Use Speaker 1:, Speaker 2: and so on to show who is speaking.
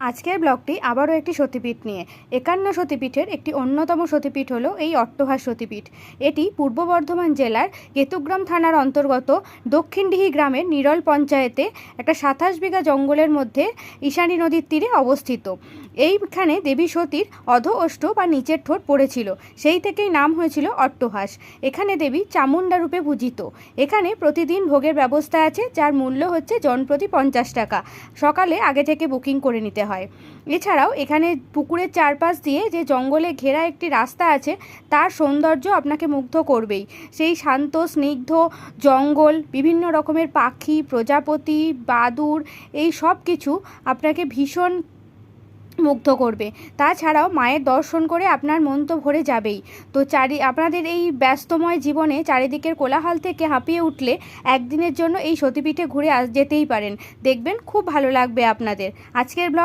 Speaker 1: আজকের ব্লগটি আবারও একটি সতীপীঠ নিয়ে। 51 সতীপীঠের একটি অন্যতম সতীপীঠ হলো এই অট্টহাস সতীপীঠ। এটি পূর্ব বর্ধমান জেলার কেতুগ্রাম থানার অন্তর্গত দক্ষিণডিহি গ্রামের নিরল পঞ্চায়েতে একটা 27 বিঘা জঙ্গলের মধ্যে ঈশানী নদীর তীরে অবস্থিত। এইখানে দেবী সতীর অধ ওষ্ঠ বা নিচের ঠোঁট পড়েছিল, সেই থেকেই নাম হয়েছিল অট্টহাস। এখানে দেবী চামুণ্ডা রূপে পূজিত। এখানে প্রতিদিন ভোগের ব্যবস্থা আছে, যার মূল্য হচ্ছে জনপ্রতি 50 টাকা। সকালে আগে থেকে বুকিং করে নিতে হয়। এছাড়াও এখানে পুকুরের চারপাশ দিয়ে যে জঙ্গলে ঘেরা একটি রাস্তা আছে, তার সৌন্দর্য আপনাকে মুগ্ধ করবেই। সেই শান্ত স্নিগ্ধ জঙ্গল, বিভিন্ন রকমের পাখি, প্রজাপতি, বাদুড়, এই সব কিছু আপনাকে ভীষণ মুগ্ধ করবে। তাছাড়াও মায়ের দর্শন করে আপনার মন তো ভরে যাবেই। তো আপনাদের এই ব্যস্তময় জীবনে চারিদিকের কোলাহল থেকে হাঁপিয়ে উঠলে একদিনের জন্য এই সতীপীঠে ঘুরে যেতেই পারেন। দেখবেন খুব ভালো লাগবে আপনাদের। আজকের ব্লগ